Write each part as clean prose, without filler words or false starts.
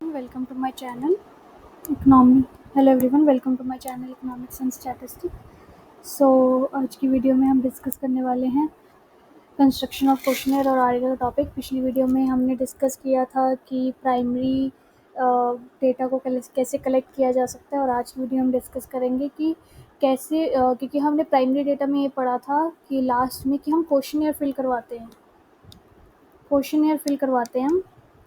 Welcome to my channel economy hello everyone, welcome to my channel economics and statistics. So आज की video में हम discuss करने वाले हैं कंस्ट्रक्शन ऑफ क्वेश्चनर और आर्टिकल टॉपिक। पिछली वीडियो में हमने डिस्कस किया था कि प्राइमरी डेटा को कैसे कलेक्ट किया जा सकता है, और आज की वीडियो हम डिस्कस करेंगे कि कैसे क्योंकि हमने प्राइमरी डेटा में ये पढ़ा था कि लास्ट में कि हम क्वेश्चनर फिल करवाते हैं हम।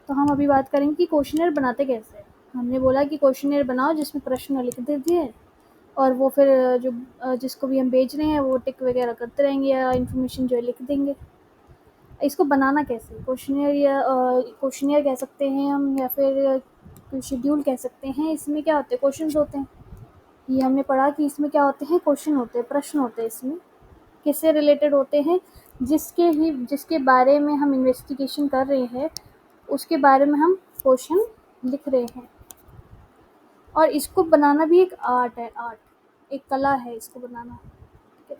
तो हम अभी बात करेंगे कि क्वेश्चनर बनाते कैसे हैं। हमने बोला कि क्वेश्चनर बनाओ जिसमें प्रश्न लिख देते हैं, और वो फिर जो जिसको भी हम भेज रहे हैं वो टिक वगैरह करते रहेंगे या इन्फॉर्मेशन जो है लिख देंगे। इसको बनाना कैसे, क्वेश्चनर कह सकते हैं हम, या फिर शेड्यूल कह सकते हैं। इसमें क्या होते हैं, क्वेश्चंस होते हैं। ये हमने पढ़ा कि इसमें क्या होते हैं, क्वेश्चन होते हैं, प्रश्न होते हैं। इसमें किससे रिलेटेड होते हैं, जिसके बारे में हम इन्वेस्टिगेशन कर रहे हैं उसके बारे में हम क्वेश्चन लिख रहे हैं। और इसको बनाना भी एक आर्ट है, एक कला है इसको बनाना। ठीक है।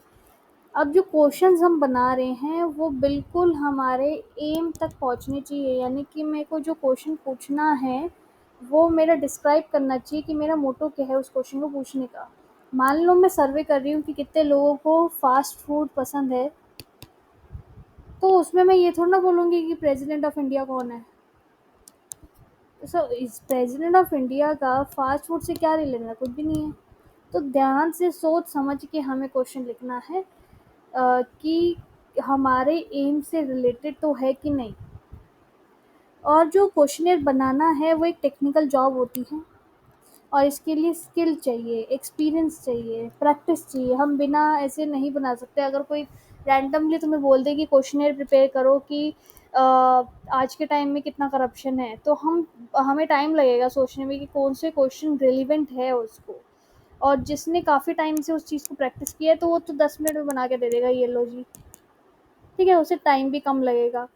अब जो क्वेश्चंस हम बना रहे हैं वो बिल्कुल हमारे एम तक पहुंचने चाहिए, यानी कि मेरे को जो क्वेश्चन पूछना है वो मेरा डिस्क्राइब करना चाहिए कि मेरा मोटो क्या है उस क्वेश्चन को पूछने का। मान लो मैं सर्वे कर रही हूँ कि कितने लोगों को फास्ट फूड पसंद है, तो उसमें मैं ये थोड़ा ना बोलूँगी कि प्रेसिडेंट ऑफ इंडिया कौन है। इस प्रेसिडेंट ऑफ इंडिया का फास्ट फूड से क्या रिलेशन है, कुछ भी नहीं है। तो ध्यान से सोच समझ के हमें क्वेश्चन लिखना है कि हमारे एम से रिलेटेड तो है कि नहीं। और जो क्वेश्चनर बनाना है वो एक टेक्निकल जॉब होती है, और इसके लिए स्किल चाहिए, एक्सपीरियंस चाहिए, प्रैक्टिस चाहिए। हम बिना ऐसे नहीं बना सकते। अगर कोई रैंडमली तुम्हें बोल दे कि क्वेश्चनर प्रिपेयर करो कि आज के टाइम में कितना करप्शन है, तो हमें टाइम लगेगा सोचने में कि कौन से क्वेश्चन रिलेवेंट है उसको। और जिसने काफ़ी टाइम से उस चीज़ को प्रैक्टिस किया है तो वो तो 10 मिनट में बना के दे देगा, ये लो जी। ठीक है, उसे टाइम भी कम लगेगा।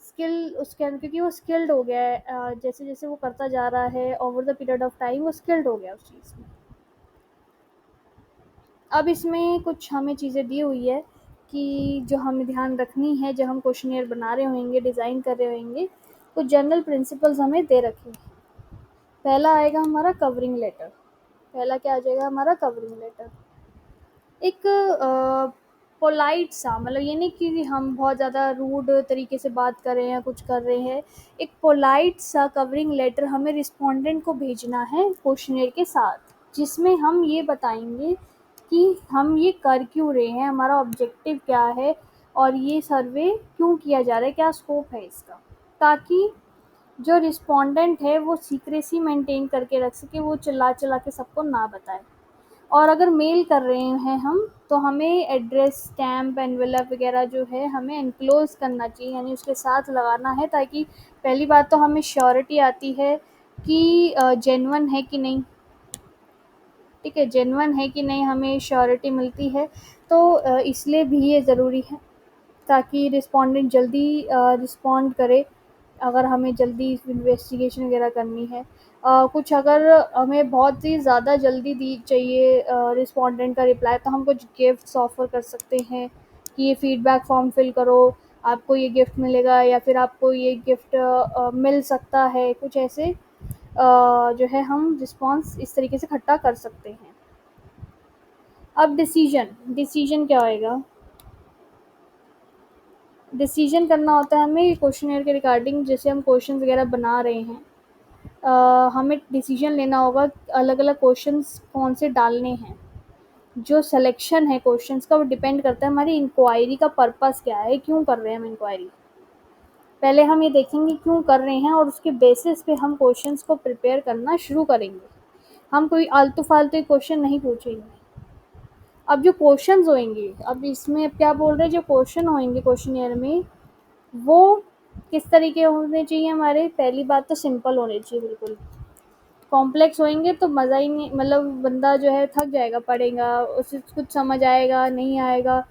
स्किल उसके अंदर, क्योंकि वो स्किल्ड हो गया है, जैसे जैसे वो करता जा रहा है over the period of time वो स्किल्ड हो गया उस चीज़ में। अब इसमें कुछ हमें चीज़ें दी हुई है कि जो हमें ध्यान रखनी है जब हम क्वेश्चनियर बना रहे होंगे, डिज़ाइन कर रहे होंगे। कुछ जनरल प्रिंसिपल्स हमें दे रखे हैं। पहला आएगा हमारा कवरिंग लेटर। पहला क्या आ जाएगा हमारा कवरिंग लेटर। एक पोलाइट सा, मतलब ये नहीं कि हम बहुत ज़्यादा रूड तरीके से बात कर रहे हैं या कुछ कर रहे हैं। एक पोलाइट सा कवरिंग लेटर हमें रिस्पोंडेंट को भेजना है क्वेश्चनियर के साथ, जिसमें हम ये बताएंगे कि हम ये कर क्यों रहे हैं, हमारा ऑब्जेक्टिव क्या है, और ये सर्वे क्यों किया जा रहा है, क्या स्कोप है इसका। ताकि जो रिस्पोंडेंट है वो सीक्रेसी मेंटेन करके रख सके, वो चिल्ला चिल्ला के सबको ना बताए। और अगर मेल कर रहे हैं हम, तो हमें एड्रेस, स्टैम्प, एनवेलप वगैरह जो है हमें एनक्लोज करना चाहिए, यानी उसके साथ लगाना है, ताकि पहली बात तो हमें श्योरिटी आती है कि जेन्युइन है कि नहीं। ठीक है, जेन्युइन है कि नहीं हमें श्योरिटी मिलती है। तो इसलिए भी ये ज़रूरी है ताकि रिस्पोंडेंट जल्दी रिस्पॉन्ड करे अगर हमें जल्दी इन्वेस्टिगेशन वगैरह करनी है। कुछ अगर हमें बहुत ही ज़्यादा जल्दी दी चाहिए रिस्पोंडेंट का रिप्लाई, तो हम कुछ गिफ्ट्स ऑफ़र कर सकते हैं कि ये फ़ीडबैक फॉर्म फिल करो, आपको ये गिफ्ट मिलेगा, या फिर आपको ये गिफ्ट मिल सकता है। कुछ ऐसे जो है हम रिस्पॉन्स इस तरीके से इकट्ठा कर सकते हैं। अब डिसीजन क्या होएगा। डिसीजन करना होता है हमें क्वेश्चनर के रिगार्डिंग, जैसे हम क्वेश्चन वगैरह बना रहे हैं। हमें डिसीजन लेना होगा अलग अलग क्वेश्चंस कौन से डालने हैं। जो सिलेक्शन है क्वेश्चंस का वो डिपेंड करता है हमारी इंक्वायरी का पर्पस क्या है, क्यों कर रहे हैं हम इंक्वायरी। पहले हम ये देखेंगे क्यों कर रहे हैं, और उसके बेसिस पे हम क्वेश्चंस को प्रिपेयर करना शुरू करेंगे। हम कोई आलतू फालतू क्वेश्चन नहीं पूछेंगे। अब जो क्वेश्चंस होंगे, अब इसमें अब क्या बोल रहे हैं, जो क्वेश्चन होंगे क्वेश्चनियर में वो किस तरीके होने चाहिए हमारे। पहली बात तो सिंपल होने चाहिए बिल्कुल। कॉम्प्लेक्स होएंगे तो मज़ा ही नहीं, मतलब बंदा जो है थक जाएगा, पढ़ेगा, उसे कुछ समझ आएगा नहीं आएगा,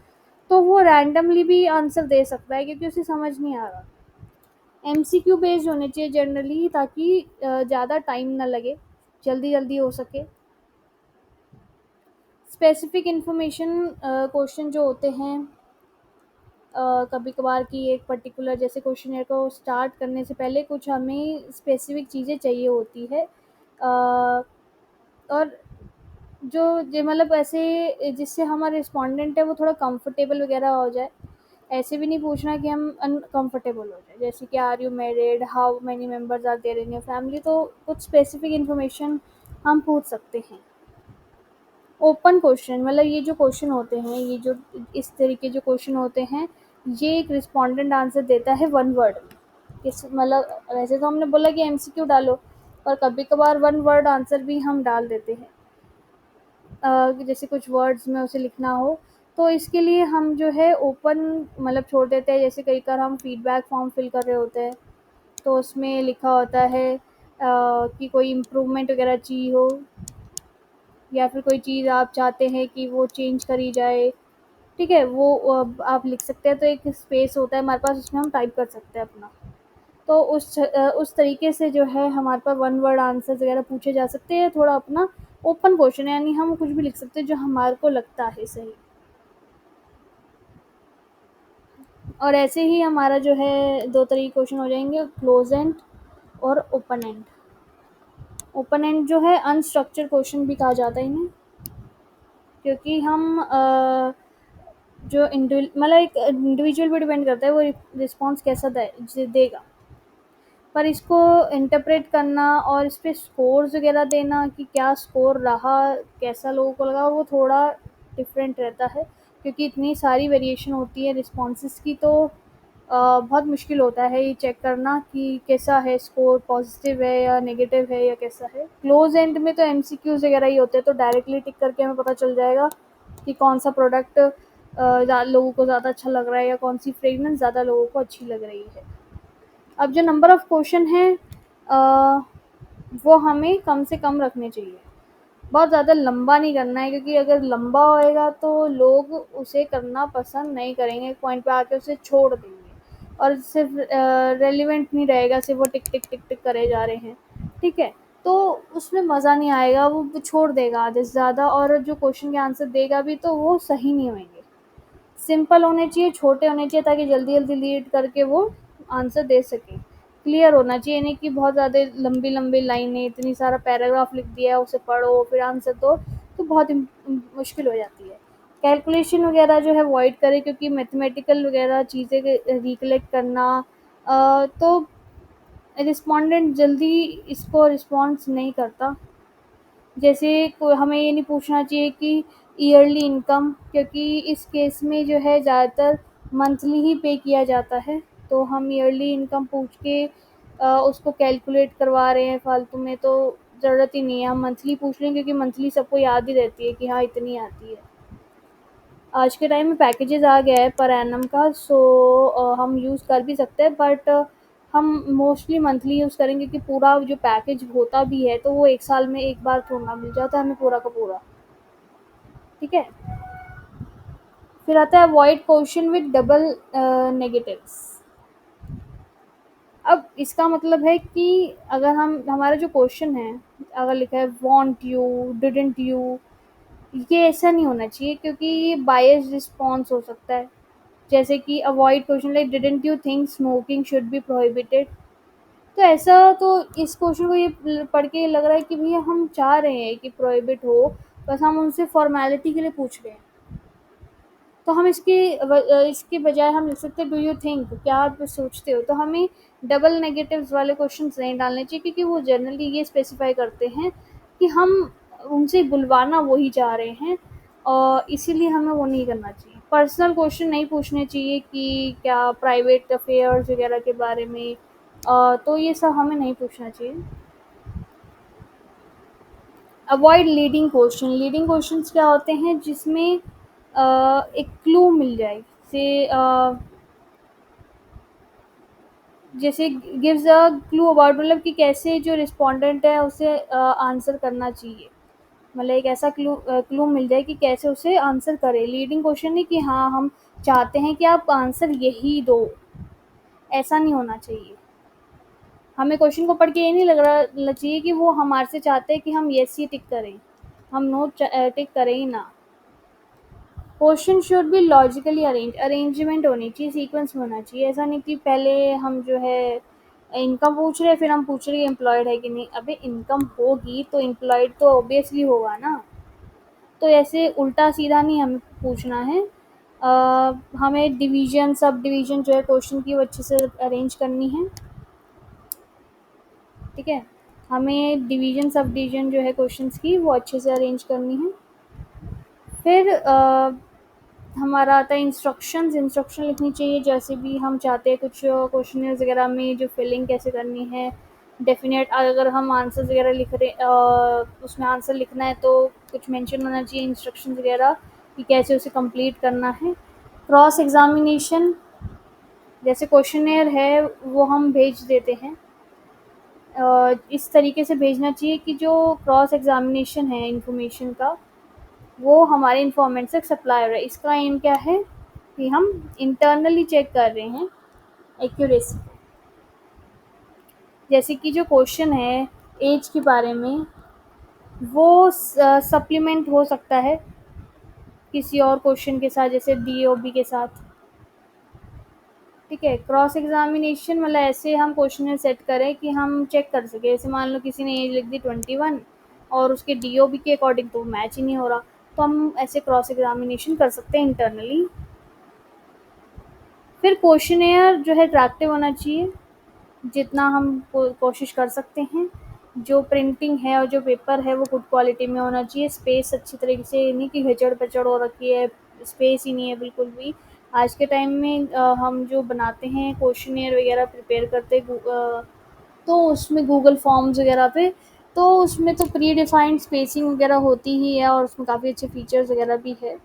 तो वो रैंडमली भी आंसर दे सकता है क्योंकि उसे समझ नहीं आ रहा। एमसीक्यू बेस्ड होने चाहिए जनरली, ताकि ज़्यादा टाइम ना लगे, जल्दी जल्दी हो सके। स्पेसिफिक इन्फॉर्मेशन क्वेश्चन जो होते हैं कभी-कभार कि एक पर्टिकुलर जैसे क्वेश्चनेयर को स्टार्ट करने से पहले कुछ हमें स्पेसिफ़िक चीज़ें चाहिए होती है। और जो मतलब ऐसे जिससे हमारा रिस्पॉन्डेंट है वो थोड़ा कंफर्टेबल वगैरह हो जाए। ऐसे भी नहीं पूछना कि हम अनकंफर्टेबल हो जाए, जैसे कि are you married, how many members are there in your family, तो कुछ स्पेसिफिक इन्फॉर्मेशन हम पूछ सकते हैं। ओपन क्वेश्चन मतलब ये जो क्वेश्चन होते हैं, ये जो इस तरीके जो क्वेश्चन होते हैं, ये एक रिस्पॉन्डेंट आंसर देता है वन वर्ड में। इस मतलब वैसे तो हमने बोला कि एमसीक्यू डालो, पर कभी कभार वन वर्ड आंसर भी हम डाल देते हैं। जैसे कुछ वर्ड्स में उसे लिखना हो, तो इसके लिए हम जो है ओपन मतलब छोड़ देते हैं। जैसे कई बार हम फीडबैक फॉर्म फिल कर रहे होते हैं, तो उसमें लिखा होता है कि कोई इम्प्रूवमेंट वगैरह चाहिए हो, या फिर कोई चीज़ आप चाहते हैं कि वो चेंज करी जाए, ठीक है, वो आप लिख सकते हैं। तो एक स्पेस होता है हमारे पास, उसमें हम टाइप कर सकते हैं अपना। तो उस तरीके से जो है हमारे पास वन वर्ड आंसर्स वगैरह पूछे जा सकते हैं। थोड़ा अपना ओपन क्वेश्चन है, यानी हम कुछ भी लिख सकते हैं जो हमारे को लगता है सही। और ऐसे ही हमारा जो है दो तरीके क्वेश्चन हो जाएंगे, क्लोज एंड और ओपन एंड। ओपन एंड जो है अनस्ट्रक्चर्ड क्वेश्चन भी कहा जाता है इन्हें, क्योंकि हम जो मतलब एक इंडिविजुअल पे डिपेंड करता है वो रिस्पॉन्स कैसा देगा। पर इसको इंटरप्रेट करना और इस पे स्कोर्स वगैरह देना कि क्या स्कोर रहा, कैसा लोगों को लगा, वो थोड़ा डिफरेंट रहता है, क्योंकि इतनी सारी वेरिएशन होती है रिस्पॉन्सेस की। तो बहुत मुश्किल होता है ये चेक करना कि कैसा है स्कोर, पॉजिटिव है या नेगेटिव है या कैसा है। क्लोज एंड में तो एमसीक्यूज वगैरह ही होते हैं, तो डायरेक्टली टिक करके हमें पता चल जाएगा कि कौन सा प्रोडक्ट लोगों को ज़्यादा अच्छा लग रहा है या कौन सी फ्रेगनेंस ज़्यादा लोगों को अच्छी लग रही है। अब जो नंबर ऑफ़ क्वेश्चन है वो हमें कम से कम रखने चाहिए। बहुत ज़्यादा लंबा नहीं करना है, क्योंकि अगर लंबा होएगा तो लोग उसे करना पसंद नहीं करेंगे, एक पॉइंट पे आके उसे छोड़ देंगे और सिर्फ रेलिवेंट नहीं रहेगा, सिर्फ वो टिक टिक टिक टिक करे जा रहे हैं, ठीक है, तो उसमें मज़ा नहीं आएगा, वो छोड़ देगा आधे से ज़्यादा, और जो क्वेश्चन के आंसर देगा भी तो वो सही नहीं होंगे। सिंपल होने चाहिए, छोटे होने चाहिए, ताकि जल्दी जल्दी लीड करके वो आंसर दे सकें। क्लियर होना चाहिए, नहीं कि बहुत ज़्यादा लंबी लंबी लाइनें, इतनी सारा पैराग्राफ लिख दिया, उसे पढ़ो फिर आंसर दो, तो बहुत मुश्किल हो जाती है। कैलकुलेशन वगैरह जो है अवॉइड करें, क्योंकि मैथमेटिकल वगैरह चीज़ें रिकलेक्ट करना, तो रिस्पॉन्डेंट जल्दी इसको रिस्पॉन्स नहीं करता। जैसे हमें ये नहीं पूछना चाहिए कि ईयरली इनकम, क्योंकि इस केस में जो है ज़्यादातर मंथली ही पे किया जाता है, तो हम ईयरली इनकम पूछ के उसको कैलकुलेट करवा रहे हैं फालतू में, तो ज़रूरत ही नहीं है। हम मंथली पूछ लें, क्योंकि मंथली सबको याद ही रहती है कि हाँ इतनी आती है। आज के टाइम में पैकेजेस आ गया है पर एनम का, सो हम यूज़ कर भी सकते हैं, बट हम मोस्टली मंथली यूज़ करेंगे, क्योंकि पूरा जो पैकेज होता भी है तो वो एक साल में एक बार थोड़ा मिल जाता है हमें पूरा का पूरा, ठीक है। फिर आता है avoid question with double negatives. अब इसका मतलब है कि अगर हम हमारा जो क्वेश्चन है, अगर लिखा है वांट यू, डिडंट यू, ये ऐसा नहीं होना चाहिए, क्योंकि ये बायस रिस्पॉन्स हो सकता है। जैसे कि avoid question like didn't you think smoking should be prohibited, तो ऐसा तो इस क्वेश्चन को ये पढ़ के लग रहा है कि भैया हम चाह रहे हैं कि प्रोहिबिट हो, बस हम उनसे फॉर्मेलिटी के लिए पूछ रहे हैं। तो हम इसके बजाय हम लिख सकते हैं डू यू थिंक, क्या आप सोचते हो। तो हमें डबल नेगेटिव्स वाले क्वेश्चन नहीं डालने चाहिए, क्योंकि वो जनरली ये स्पेसिफाई करते हैं कि हम उनसे बुलवाना वही चाह रहे हैं, और इसीलिए हमें वो नहीं करना चाहिए। पर्सनल क्वेश्चन नहीं पूछने चाहिए कि क्या प्राइवेट अफेयर्स वगैरह के बारे में, तो ये सब हमें नहीं पूछना चाहिए। Avoid leading question. Leading questions क्या होते हैं जिसमें एक क्लू मिल जाए, जैसे गिव्स अ क्लू अबाउट, मतलब कि कैसे जो रिस्पोंडेंट है उसे आंसर करना चाहिए। मतलब एक ऐसा क्लू मिल जाए कि कैसे उसे आंसर करे। लीडिंग क्वेश्चन नहीं कि हाँ हम चाहते हैं कि आप आंसर यही दो, ऐसा नहीं होना चाहिए। हमें क्वेश्चन को पढ़ के ये नहीं लगना चाहिए कि वो हमारे से चाहते हैं कि हम येस ही टिक करें, हम नो टिक करें ही ना। Question should be logically arrangement होनी चाहिए, सीक्वेंस में होना चाहिए। ऐसा नहीं कि पहले हम जो है इनकम पूछ रहे हैं, फिर हम पूछ रहे हैं एम्प्लॉयड है कि नहीं। अबे इनकम होगी तो एम्प्लॉयड तो ऑब्वियसली होगा ना। तो ऐसे उल्टा सीधा नहीं हमें पूछना है। हमें डिवीजन सब डिवीजन जो है क्वेश्चन की वो अच्छे से अरेंज करनी है। ठीक है, हमें डिवीजन सब डिवीजन जो है क्वेश्चंस की वो अच्छे से अरेंज करनी है। फिर हमारा आता है इंस्ट्रक्शन लिखनी चाहिए। जैसे भी हम चाहते हैं कुछ क्वेश्चनर्स वगैरह में जो फिलिंग कैसे करनी है, डेफिनेट अगर हम आंसर्स वगैरह लिख रहे उसमें आंसर लिखना है तो कुछ मेंशन होना चाहिए इंस्ट्रक्शन वगैरह कि कैसे उसे कंप्लीट करना है। क्रॉस एग्जामिनेशन, जैसे क्वेश्चनर है वो हम भेज देते हैं, इस तरीके से भेजना चाहिए कि जो क्रॉस एग्जामिनेशन है इंफॉर्मेशन का वो हमारे इन्फॉर्मेंट से सप्लाई हो रहा है। इसका एम क्या है कि हम इंटरनली चेक कर रहे हैं एक्यूरेसी। जैसे कि जो क्वेश्चन है एज के बारे में वो सप्लीमेंट हो सकता है किसी और क्वेश्चन के साथ, जैसे डीओबी के साथ। ठीक है, क्रॉस एग्जामिनेशन मतलब ऐसे हम क्वेश्चन सेट करें कि हम चेक कर सके। जैसे मान लो किसी ने एज लिख दी 21 और उसके डीओबी के अकॉर्डिंग तो मैच ही नहीं हो रहा, तो हम ऐसे क्रॉस एग्जामिनेशन कर सकते हैं इंटरनली। फिर क्वेश्चनेयर जो है अट्रैक्टिव होना चाहिए जितना हम कोशिश कर सकते हैं। जो प्रिंटिंग है और जो पेपर है वो गुड क्वालिटी में होना चाहिए। स्पेस अच्छी तरीके से, नहीं कि घचड़ पचड़ हो रखी है, स्पेस ही नहीं है बिल्कुल भी। आज के टाइम में हम जो बनाते हैं क्वेश्चनेयर वगैरह प्रिपेयर करते तो उसमें गूगल फॉर्म्स वगैरह पे तो उसमें तो प्री डिफाइंड स्पेसिंग वगैरह होती ही है और उसमें काफ़ी अच्छे फीचर्स वगैरह भी है।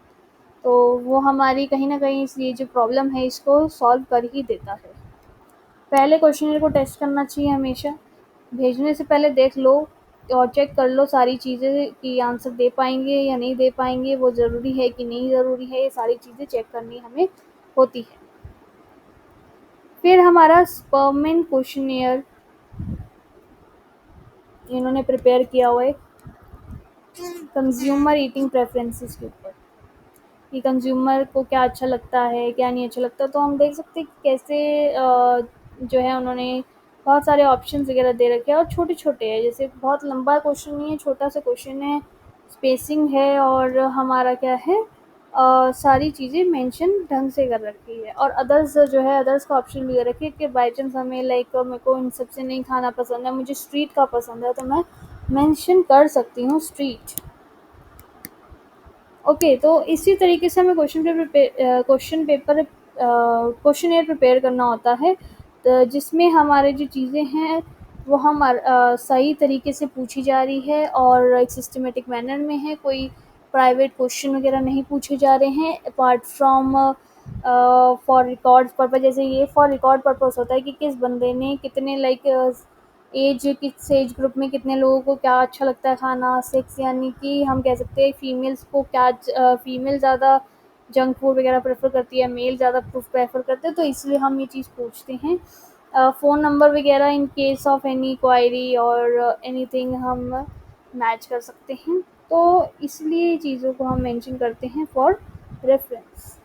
तो वो हमारी कहीं ना कहीं ये जो प्रॉब्लम है इसको सॉल्व कर ही देता है। पहले क्वेश्चनर को टेस्ट करना चाहिए हमेशा। भेजने से पहले देख लो और चेक कर लो सारी चीज़ें कि आंसर दे पाएंगे या नहीं दे पाएंगे, वो ज़रूरी है कि नहीं ज़रूरी है, ये सारी चीज़ें चेक करनी हमें होती है। फिर हमारा स्पर्मेंट क्वेश्चनियर इन्होंने प्रिपेयर किया हुआ है कंज्यूमर ईटिंग प्रेफरेंसेस के ऊपर कि कंज्यूमर को क्या अच्छा लगता है क्या नहीं अच्छा लगता। तो हम देख सकते हैं कि कैसे जो है उन्होंने बहुत सारे ऑप्शंस वगैरह दे रखे हैं और छोटे छोटे हैं। जैसे बहुत लंबा क्वेश्चन नहीं है, छोटा सा क्वेश्चन है, स्पेसिंग है और हमारा क्या है सारी चीज़ें मेंशन ढंग से कर रखी है। और अदर्स जो है अदर्स का ऑप्शन भी दे रखी है कि बाई चांस हमें लाइक मेरे को इन सबसे नहीं खाना पसंद है, मुझे स्ट्रीट का पसंद है, तो मैं मेंशन कर सकती हूँ स्ट्रीट। ओके, तो इसी तरीके से हमें क्वेश्चनेयर प्रिपेयर करना होता है तो जिसमें हमारे जो चीज़ें हैं वो हम सही तरीके से पूछी जा रही है और एक सिस्टमेटिक मैनर में है। कोई प्राइवेट क्वेश्चन वगैरह नहीं पूछे जा रहे हैं apart from for record purpose. जैसे ये फॉर रिकॉर्ड पर्पज होता है कि किस बंदे ने कितने लाइक एज किस एज ग्रुप में कितने लोगों को क्या अच्छा लगता है खाना, सेक्स, यानी कि हम कह सकते हैं फीमेल्स को क्या फीमेल ज़्यादा जंक फूड वगैरह प्रेफर करती है, मेल ज़्यादा प्रेफर करते हैं, तो इसलिए हम ये चीज़ पूछते हैं। फ़ोन नंबर वगैरह in case of any query और एनीथिंग हम मैच कर सकते हैं, तो इसलिए चीज़ों को हम मेंशन करते हैं फॉर रेफरेंस।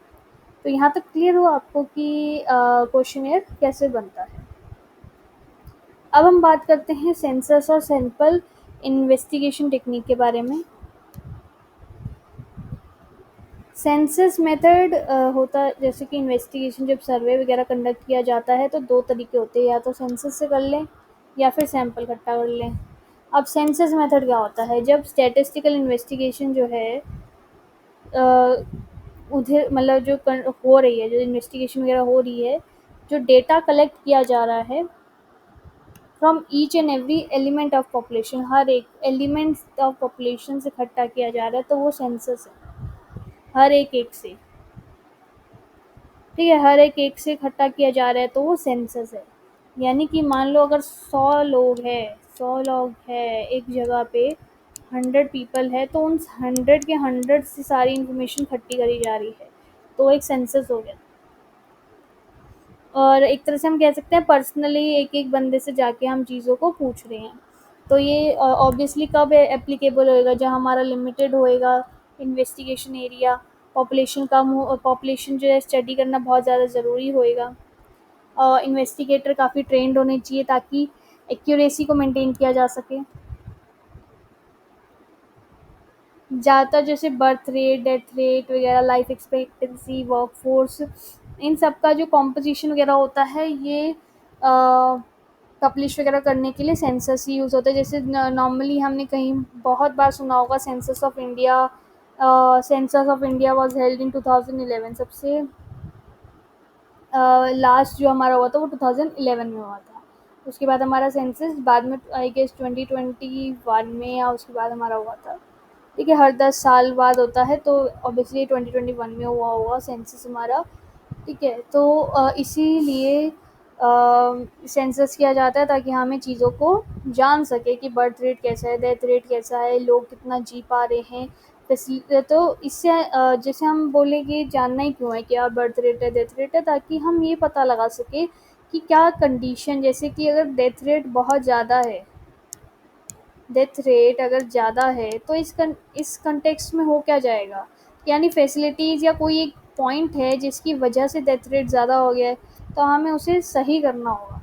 तो यहाँ तक क्लियर हो आपको कि क्वेश्चनेयर कैसे बनता है। अब हम बात करते हैं सेंसस और सैंपल इन्वेस्टिगेशन टेक्निक के बारे में। सेंसस मेथड होता है जैसे कि इन्वेस्टिगेशन जब सर्वे वगैरह कंडक्ट किया जाता है तो दो तरीके होते हैं, या तो सेंसस से कर लें या फिर सैंपल इकट्ठा कर लें। अब सेंसस मेथड क्या होता है, जब स्टैटिस्टिकल इन्वेस्टिगेशन जो है उधर मतलब जो हो रही है, जो इन्वेस्टिगेशन वगैरह हो रही है, जो डेटा कलेक्ट किया जा रहा है from each and every element of population, हर एक एलिमेंट ऑफ पॉपुलेशन से इकट्ठा किया जा रहा है, तो वो सेंसस है। हर एक से, ठीक है, हर एक से इकट्ठा किया जा रहा है तो वो सेंसस है। यानी कि मान लो अगर 100 लोग है एक जगह पे, 100 पीपल है, तो उन 100 के 100 से सारी इन्फॉर्मेशन इकट्ठी करी जा रही है, तो वो एक सेंसस हो गया। और एक तरह से हम कह सकते हैं पर्सनली एक एक बंदे से जाके हम चीज़ों को पूछ रहे हैं। तो ये ऑब्वियसली कब एप्लीकेबल होएगा, जब हमारा लिमिटेड होएगा इन्वेस्टिगेशन एरिया, पॉपुलेशन कम हो, पॉपुलेशन जो है स्टडी करना बहुत ज़्यादा ज़रूरी होएगा। इन्वेस्टिगेटर काफ़ी ट्रेंड होने चाहिए ताकि एक्यूरेसी को मेंटेन किया जा सके। ज़्यादातर जैसे बर्थ रेट, डेथ रेट वगैरह, लाइफ एक्सपेक्टेंसी, वर्कफोर्स, इन सब का जो कॉम्पोजिशन वगैरह होता है, ये पब्लिश वगैरह करने के लिए सेंसस ही यूज़ होता है। जैसे नॉर्मली हमने कहीं बहुत बार सुना होगा census of India. Census of India was held in 2011। सबसे लास्ट जो हमारा हुआ था वो 2011 में हुआ था। उसके बाद हमारा सेंसस बाद में आई गेस 2021 में या उसके बाद हमारा हुआ था। ठीक है, हर 10 साल बाद होता है, तो ऑब्वियसली 2021 में हुआ होगा सेंसस हमारा। ठीक है, तो इसीलिए सेंसस किया जाता है ताकि हमें चीज़ों को जान सके कि बर्थ रेट कैसा है, डेथ रेट कैसा है, लोग कितना जी पा रहे हैं। तो इससे जैसे हम बोले कि जानना ही क्यों है, क्या बर्थ रेट है, डेथ रेट है, ताकि हम ये पता लगा सके कि क्या कंडीशन, जैसे कि अगर डेथ रेट बहुत ज़्यादा है, डेथ रेट अगर ज़्यादा है तो इस कंटेक्स्ट में हो क्या जाएगा, यानी फैसिलिटीज़ या कोई एक पॉइंट है जिसकी वजह से डेथ रेट ज़्यादा हो गया है, तो हमें उसे सही करना होगा।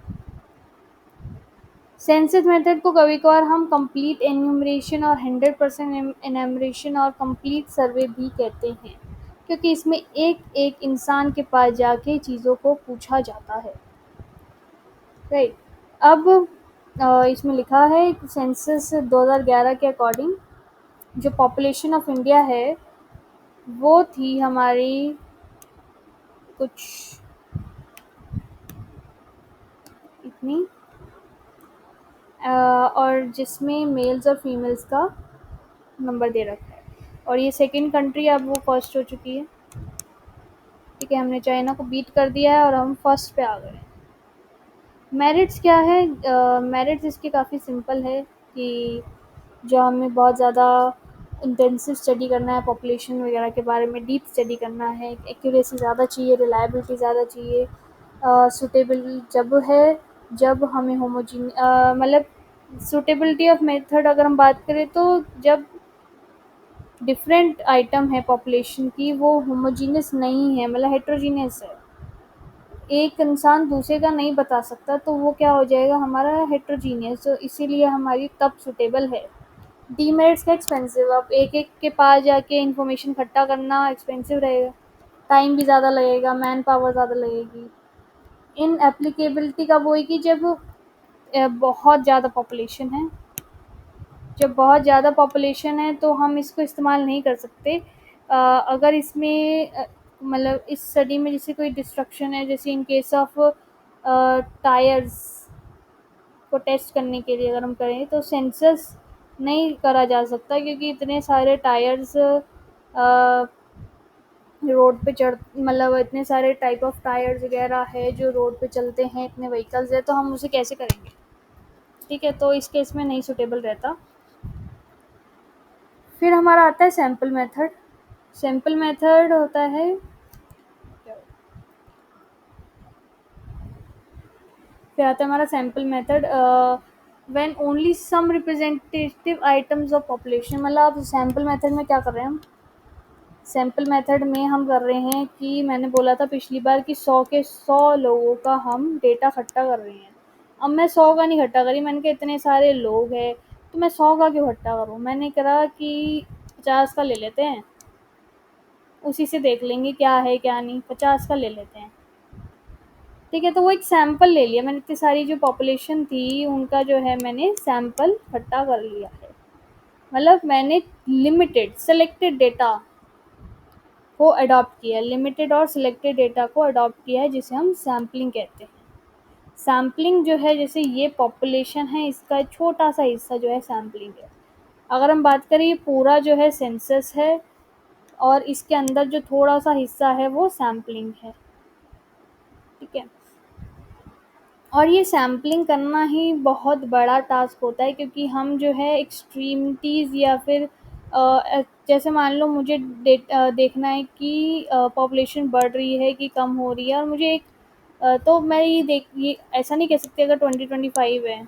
सेंसस मेथड को कभी कभार हम कंप्लीट एन्यूमरेशन और 100% एन्यूमरेशन और कंप्लीट सर्वे भी कहते हैं, क्योंकि इसमें एक एक इंसान के पास जाके चीज़ों को पूछा जाता है। राइट। अब इसमें लिखा है कि सेंसस 2011 के अकॉर्डिंग जो पॉपुलेशन ऑफ इंडिया है वो थी हमारी कुछ इतनी, और जिसमें मेल्स और फीमेल्स का नंबर दे रखा है, और ये सेकंड कंट्री अब वो फर्स्ट हो चुकी है। ठीक है, हमने चाइना को बीट कर दिया है और हम फर्स्ट पे आ गए। मेरिट्स क्या है? मेरिट्स इसके काफ़ी सिंपल है कि जो हमें बहुत ज़्यादा इंटेंसिव स्टडी करना है, पॉपुलेशन वगैरह के बारे में डीप स्टडी करना है, एक्यूरेसी ज़्यादा चाहिए, रिलायबिलिटी ज़्यादा चाहिए, सूटेबल जब हमें मतलब सूटेबिलिटी ऑफ मेथड अगर हम बात करें तो जब डिफरेंट आइटम है पॉपुलेशन की वो होमोजीनियस नहीं है, मतलब हेट्रोजीनियस है, एक इंसान दूसरे का नहीं बता सकता, तो वो क्या हो जाएगा हमारा हेट्रोजीनियस, तो इसीलिए हमारी तब सूटेबल है। डीमेरिट्स का एक्सपेंसिव, अब एक एक के पास जाके इन्फॉर्मेशन इकट्ठा करना एक्सपेंसिव रहेगा, टाइम भी ज़्यादा लगेगा, मैन पावर ज़्यादा लगेगी। इन एप्लीकेबिलिटी का वो है कि जब बहुत ज़्यादा पॉपुलेशन है, जब बहुत ज़्यादा पॉपुलेशन है तो हम इसको इस्तेमाल नहीं कर सकते। अगर इसमें मतलब इस स्टडी में जैसे कोई डिस्ट्रक्शन है, जैसे इन केस ऑफ टायर्स को टेस्ट करने के लिए अगर हम करें तो सेंसस नहीं करा जा सकता, क्योंकि इतने सारे टायर्स रोड पे चढ़ मतलब इतने सारे टाइप ऑफ टायर्स वगैरह है जो रोड पे चलते हैं, इतने व्हीकल्स है, तो हम उसे कैसे करेंगे। ठीक है, तो इस केस में नहीं सूटेबल रहता। फिर हमारा आता है सैंपल मेथड। सैंपल मेथड होता है, फिर आता है हमारा sample method when only some representative items of population. मतलब आप सैंपल मेथड में क्या कर रहे हैं, हम सैंपल मेथड में हम कर रहे हैं कि मैंने बोला था पिछली बार कि 100 के 100 लोगों का हम डेटा इकट्ठा कर रहे हैं। अब मैं 100 का नहीं इकट्ठा करी, मैंने कहा इतने सारे लोग हैं तो मैं 100 का क्यों इकट्ठा करूँ, मैंने कहा कि 50 का ले लेते हैं, उसी से देख लेंगे क्या है क्या नहीं, 50 का ले लेते हैं। ठीक है, तो वो एक सैंपल ले लिया मैंने, इतनी सारी जो पॉपुलेशन थी उनका जो है मैंने सैंपल इकट्ठा कर लिया है, मतलब मैंने लिमिटेड सेलेक्टेड डेटा को अडॉप्ट किया है, लिमिटेड और सिलेक्टेड डेटा को अडॉप्ट किया है, जिसे हम सैम्पलिंग कहते हैं। सैम्पलिंग जो है, जैसे ये पॉपुलेशन है इसका छोटा सा हिस्सा जो है सैम्पलिंग है। अगर हम बात करें ये पूरा जो है सेंसस है और इसके अंदर जो थोड़ा सा हिस्सा है वो सैम्पलिंग है। ठीक है, और ये सैम्पलिंग करना ही बहुत बड़ा टास्क होता है, क्योंकि हम जो है एक्सट्रीमिटीज़ या फिर जैसे मान लो मुझे देखना है कि पॉपुलेशन बढ़ रही है कि कम हो रही है, और मुझे एक तो मैं ये ऐसा नहीं कह सकती अगर 2025 है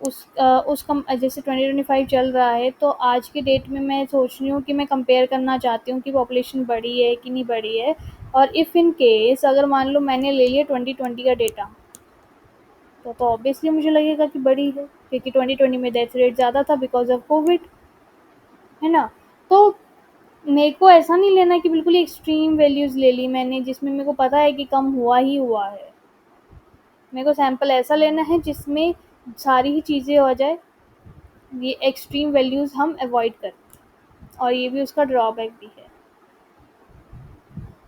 उस कम जैसे 2025 चल रहा है, तो आज की डेट में मैं सोच रही हूँ कि मैं कंपेयर करना चाहती हूँ कि पॉपुलेशन बढ़ी है कि नहीं बढ़ी है। और इफ़ इन केस अगर मान लो मैंने ले लिया 2020 का डेटा, तो ऑब्वियसली मुझे लगेगा कि बढ़ी है, क्योंकि 2020 में डेथ रेट ज़्यादा था बिकॉज़ ऑफ कोविड, है ना? तो मेरे को ऐसा नहीं लेना कि बिल्कुल ही एक्सट्रीम वैल्यूज़ ले ली मैंने जिसमें मेरे को पता है कि कम हुआ ही हुआ है। मेरे को सैंपल ऐसा लेना है जिसमें सारी ही चीज़ें हो जाए, ये एक्सट्रीम वैल्यूज़ हम अवॉइड करें, और ये भी उसका ड्रॉबैक भी है।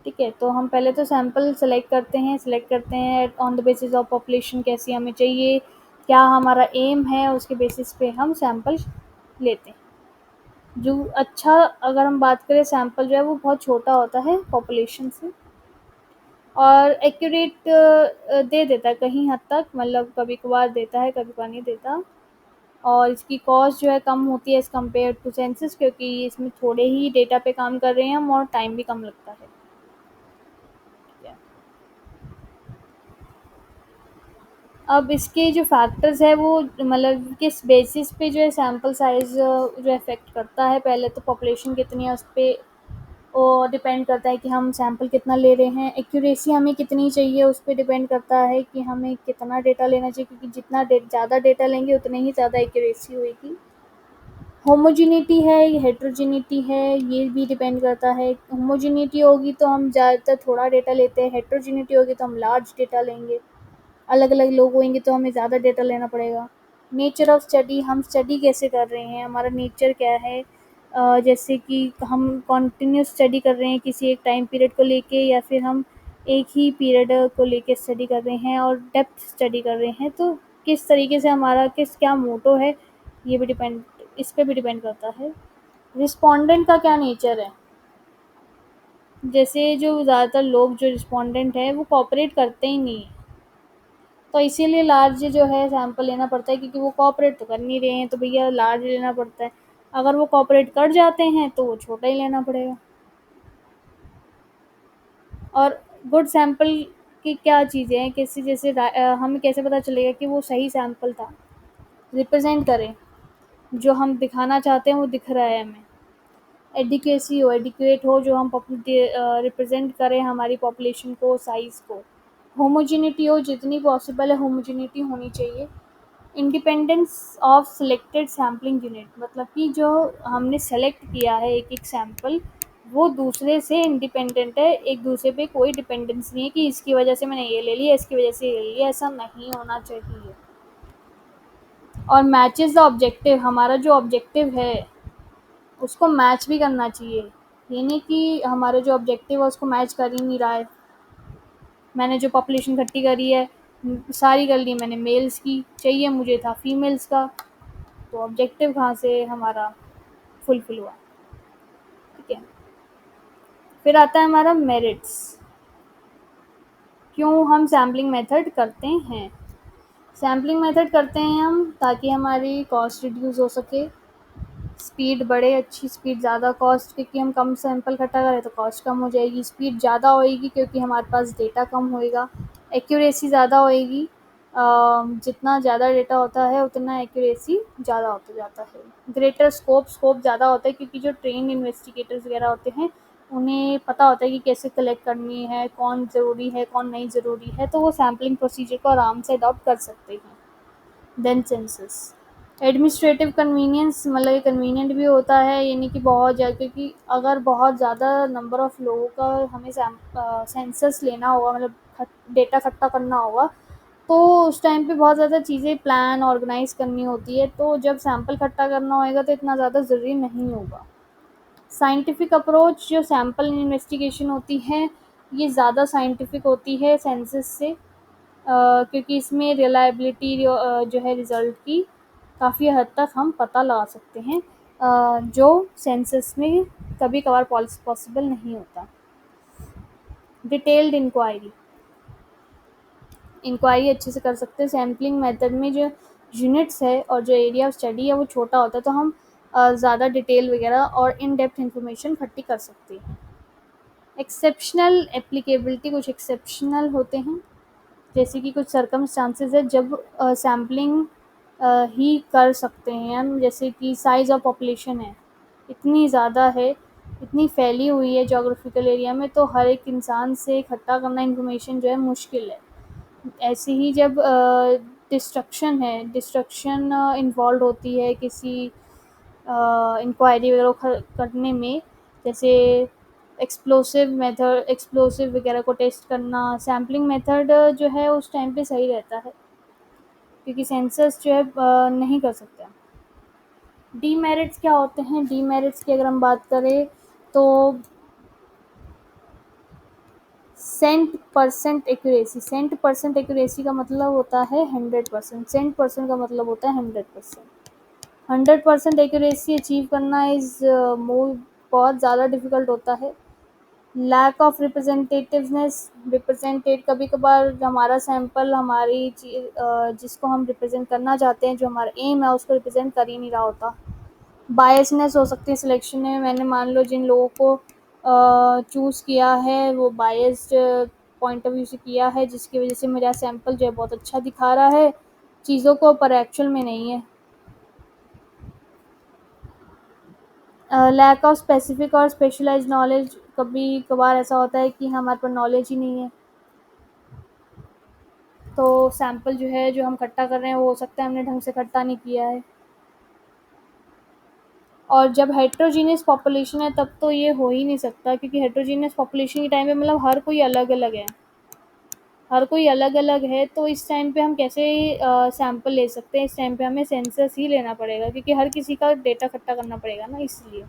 ठीक है, तो हम पहले तो सैंपल सेलेक्ट करते हैं on the basis of population कैसी हमें चाहिए, क्या हमारा एम है, उसके बेसिस पे हम सैंपल लेते हैं। जो अच्छा, अगर हम बात करें सैंपल जो है वो बहुत छोटा होता है पॉपुलेशन से, और एक्यूरेट दे देता है कहीं हद तक, मतलब कभी-कभार देता है, कभी-कभार नहीं देता। और इसकी कॉस्ट जो है कम होती है एज़ कम्पेयर टू सेंसस, क्योंकि इसमें थोड़े ही डेटा पे काम कर रहे हैं हम और टाइम भी कम लगता है। अब इसके जो फैक्टर्स है वो मतलब किस बेसिस पे जो है सैंपल साइज़ जो अफ़ेक्ट करता है, पहले तो पॉपुलेशन कितनी है उस पे डिपेंड करता है कि हम सैंपल कितना ले रहे हैं। एक्यूरेसी हमें कितनी चाहिए उस पे डिपेंड करता है कि हमें कितना डेटा लेना चाहिए, क्योंकि जितना ज़्यादा डेटा लेंगे उतनी ही ज़्यादा एक्यूरेसी होएगी। होमोजेनिटी है, ये हेटेरोजेनिटी है, ये भी डिपेंड करता है। होमोजेनिटी होगी तो हम ज़्यादातर थोड़ा डेटा लेते हैं, हेटेरोजेनिटी होगी तो हम लार्ज डेटा लेंगे। अलग-अलग लोग होंगे तो हमें ज़्यादा डेटा लेना पड़ेगा। नेचर ऑफ़ स्टडी, हम स्टडी कैसे कर रहे हैं, हमारा नेचर क्या है। जैसे कि हम कंटिन्यूअस स्टडी कर रहे हैं किसी एक टाइम पीरियड को लेके, या फिर हम एक ही पीरियड को लेके स्टडी कर रहे हैं और डेप्थ स्टडी कर रहे हैं, तो किस तरीके से हमारा क्या मोटो है, ये भी डिपेंड इस पे भी डिपेंड करता है। रिस्पोंडेंट का क्या नेचर है, जैसे जो ज़्यादातर लोग जो रिस्पोंडेंट हैं वो कोऑपरेट करते ही नहीं हैं, तो इसीलिए लार्ज जो है सैंपल लेना पड़ता है, क्योंकि वो कोऑपरेट तो कर नहीं रहे हैं, तो भैया लार्ज लेना पड़ता है। अगर वो कोऑपरेट कर जाते हैं तो वो छोटा ही लेना पड़ेगा। और गुड सैंपल की क्या चीज़ें हैं, कैसे जैसे हमें कैसे पता चलेगा कि वो सही सैंपल था। रिप्रेजेंट करें, जो हम दिखाना चाहते हैं वो दिख रहा है हमें। एडिक्वेसी हो, एडिक्वेट हो, जो हम रिप्रेजेंट करें हमारी पॉपुलेशन को, साइज़ को। होमोजेनिटी हो, जितनी पॉसिबल है होमोजेनिटी होनी चाहिए। Independence of selected sampling unit, मतलब कि जो हमने सेलेक्ट किया है एक एक सैंपल, वो दूसरे से इंडिपेंडेंट है, एक दूसरे पे कोई डिपेंडेंस नहीं है कि इसकी वजह से मैंने ये ले लिया, इसकी वजह से ये ले लिया, ऐसा नहीं होना चाहिए। और मैचेस द ऑब्जेक्टिव, हमारा जो ऑब्जेक्टिव है उसको मैच भी करना चाहिए। ये नहीं कि हमारा जो ऑब्जेक्टिव है उसको मैच कर ही नहीं रहा है। मैंने जो पॉपुलेशन इकट्ठी करी है सारी कर ली मैंने मेल्स की, चाहिए मुझे था फीमेल्स का, तो ऑब्जेक्टिव कहाँ से हमारा फुलफिल हुआ। ठीक है, फिर आता है हमारा मेरिट्स, क्यों हम सैम्पलिंग मेथड करते हैं। सैम्पलिंग मेथड करते हैं हम ताकि हमारी कॉस्ट रिड्यूस हो सके, स्पीड बढ़े, अच्छी स्पीड, ज़्यादा कॉस्ट, क्योंकि हम कम सैंपल इकट्ठा करें तो कॉस्ट कम हो जाएगी, स्पीड ज़्यादा होएगी क्योंकि हमारे पास डेटा कम होएगा, एक्यूरेसी ज़्यादा होएगी। जितना ज़्यादा डेटा होता है उतना एक्यूरेसी ज़्यादा होता जाता है। ग्रेटर स्कोप ज़्यादा होता है, क्योंकि जो ट्रेन्ड इन्वेस्टिगेटर्स वगैरह होते हैं उन्हें पता होता है कि कैसे कलेक्ट करनी है, कौन ज़रूरी है कौन नहीं ज़रूरी है, तो वो सैम्पलिंग प्रोसीजर को आराम से अडॉप्ट कर सकते हैं। देन सेंसस, एडमिनिस्ट्रेटिव कन्वीनियंस, मतलब ये कन्वीनियंट भी होता है, यानी कि बहुत ज़्यादा, क्योंकि अगर बहुत ज़्यादा नंबर ऑफ़ लोगों का हमें सेंसस लेना होगा, मतलब डेटा इकट्ठा करना होगा, तो उस टाइम पे बहुत ज़्यादा चीज़ें प्लान ऑर्गेनाइज़ करनी होती है, तो जब सैंपल इकट्ठा करना होएगा तो इतना ज़्यादा ज़रूरी नहीं होगा। साइंटिफिक अप्रोच, जो सैंपल इन्वेस्टिगेशन होती है ये ज़्यादा साइंटिफिक होती है सेंसस से, क्योंकि इसमें रिलायबिलिटी जो है रिज़ल्ट की काफ़ी हद तक हम पता लगा सकते हैं, जो सेंसस में कभी कभार पॉसिबल नहीं होता। डिटेल्ड इंक्वायरी अच्छे से कर सकते हैं। सैम्पलिंग मेथड में जो यूनिट्स है और जो एरिया ऑफ स्टडी है वो छोटा होता है, तो हम ज़्यादा डिटेल वगैरह और इन डेप्थ इंफॉर्मेशन इकट्ठी कर सकते हैं। एक्सेप्शनल एप्लीकेबिलिटी, कुछ एक्सेप्शनल होते हैं, जैसे कि कुछ सर्कमस्टांसेस है जब सैम्पलिंग ही कर सकते हैं हम। जैसे कि साइज़ ऑफ पॉपुलेशन है, इतनी ज़्यादा है, इतनी फैली हुई है जोग्राफिकल एरिया में, तो हर एक इंसान से इकट्ठा करना इन्फॉर्मेशन जो है मुश्किल है। ऐसे ही जब डिस्ट्रक्शन इन्वॉल्व होती है किसी इंक्वायरी वगैरह करने में, जैसे एक्सप्लोसिव वगैरह को टेस्ट करना, सैम्पलिंग मेथड जो है उस टाइम पे सही रहता है, क्योंकि सेंसस जो है नहीं कर सकते। डीमेरिट्स क्या होते हैं? डीमेरिट्स की अगर हम बात करें तो सेंट परसेंट एक्यूरेसी का मतलब होता है 100%। सेंट परसेंट का मतलब होता है 100%। 100% एक्यूरेसी अचीव करना बहुत ज़्यादा डिफ़िकल्ट होता है। लैक ऑफ रिप्रेजेंटेटिवनेस, रिप्रेजेंटेट कभी कभार हमारा सैंपल जिसको हम रिप्रेजेंट करना चाहते हैं, जो हमारा एम है, उसको रिप्रेजेंट कर ही नहीं रहा होता। बायसनेस हो सकती है सिलेक्शन में। मैंने मान लो जिन लोगों को चूज़ किया है वो बायस्ड पॉइंट ऑफ व्यू से किया है, जिसकी वजह से मेरा सैंपल जो है बहुत अच्छा दिखा रहा है चीज़ों को, पर एक्चुअल में नहीं है। लैक ऑफ स्पेसिफिक और स्पेशलाइज्ड नॉलेज, कभी कभार ऐसा होता है कि हमारे पास नॉलेज ही नहीं है, तो सैंपल जो है जो हम इकट्ठा कर रहे हैं वो हो सकता है हमने ढंग से इकट्ठा नहीं किया है। और जब हेट्रोजीनियस पॉपुलेशन है तब तो ये हो ही नहीं सकता, क्योंकि हेट्रोजीनियस पॉपुलेशन के टाइम पे मतलब हर कोई अलग अलग है, हर कोई अलग अलग है, तो इस टाइम पे हम कैसे सैंपल ले सकते हैं? इस टाइम पे हमें सेंसस ही लेना पड़ेगा, क्योंकि हर किसी का डेटा इकट्ठा करना पड़ेगा ना, इसलिए।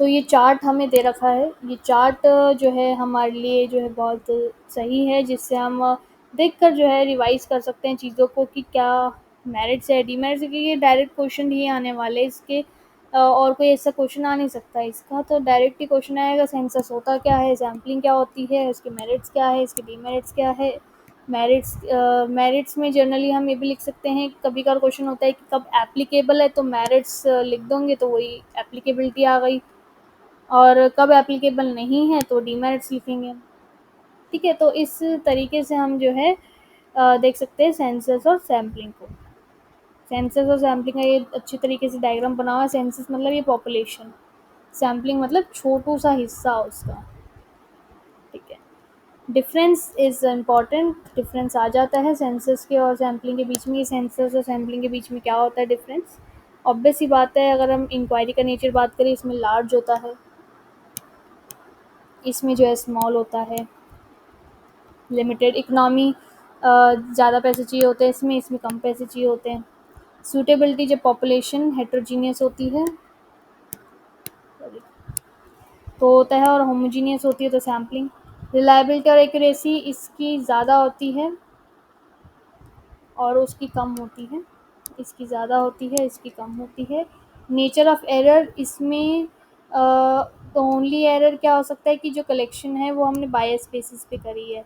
तो ये चार्ट हमें दे रखा है, ये चार्ट जो है हमारे लिए जो है बहुत सही है, जिससे हम देख कर जो है रिवाइज कर सकते हैं चीज़ों को कि क्या मेरिट्स है, डीमेरिट्स है, क्योंकि ये डायरेक्ट क्वेश्चन ही आने वाले इसके। और कोई ऐसा क्वेश्चन आ नहीं सकता इसका, तो डायरेक्ट ही क्वेश्चन आएगा सेंसस होता क्या है, सैम्पलिंग क्या होती है, उसके मेरिट्स क्या है, इसके डीमेरिट्स क्या है। मेरिट्स में जनरली हम ये भी लिख सकते हैं, कभी कभार क्वेश्चन होता है कि कब एप्लीकेबल है, तो मेरिट्स लिख दोगे तो वही एप्लीकेबिलिटी आ गई, और कब एप्लीकेबल नहीं है तो डीमेरिट्स लिखेंगे। ठीक है, तो इस तरीके से हम जो है देख सकते हैं सेंसस और सैम्पलिंग को। सेंसस और सैम्पलिंग का ये अच्छी तरीके से डायग्राम बना हुआ है। सेंसस मतलब ये पॉपुलेशन, सैम्पलिंग मतलब छोटू सा हिस्सा उसका। ठीक है, डिफरेंस इज़ इम्पॉर्टेंट, डिफरेंस आ जाता है सेंसस के और सैम्पलिंग के बीच में। सेंसस और सैम्पलिंग के बीच में क्या होता है डिफरेंस? ऑब्वियस ही बात है, अगर हम इंक्वायरी का नेचर बात करें, इसमें लार्ज होता है, इसमें जो है स्मॉल होता है। लिमिटेड इकोनॉमी, ज़्यादा पैसे चाहिए होते हैं इसमें, इसमें कम पैसे चाहिए होते हैं। सूटेबिलिटी, जब पॉपुलेशन हेट्रोजीनियस होती है तो होता है, और होमोजीनियस होती है तो सैम्पलिंग। रिलायबिलिटी और एक्यूरेसी, इसकी ज़्यादा होती है और उसकी कम होती है, इसकी ज़्यादा होती है, इसकी कम होती है। नेचर ऑफ एरर, इसमें तो ओनली एरर क्या हो सकता है कि जो कलेक्शन है वो हमने बायस बेसिस पे करी है,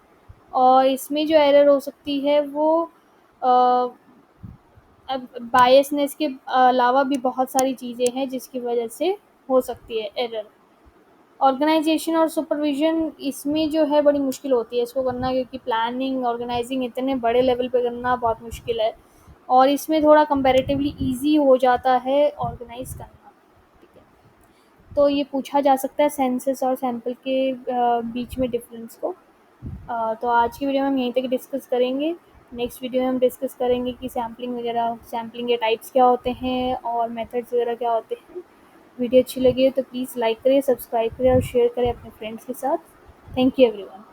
और इसमें जो एरर हो सकती है वो अब बायसनेस के अलावा भी बहुत सारी चीज़ें हैं जिसकी वजह से हो सकती है एरर। ऑर्गेनाइजेशन और सुपरविजन, इसमें जो है बड़ी मुश्किल होती है इसको करना, क्योंकि प्लानिंग ऑर्गेनाइजिंग इतने बड़े लेवल पे करना बहुत मुश्किल है, और इसमें थोड़ा कंपैरेटिवली ईजी हो जाता है ऑर्गेनाइज करना। ठीक है, तो ये पूछा जा सकता है सेंसस और सैंपल के बीच में डिफरेंस को। तो आज की वीडियो में हम यहीं तक डिस्कस करेंगे। नेक्स्ट वीडियो में हम डिस्कस करेंगे कि सैम्पलिंग वगैरह, सैम्पलिंग के टाइप्स क्या होते हैं और मेथड्स वगैरह क्या होते हैं। वीडियो अच्छी लगी है तो प्लीज़ लाइक करें, सब्सक्राइब करें और शेयर करें अपने फ्रेंड्स के साथ। Thank you everyone.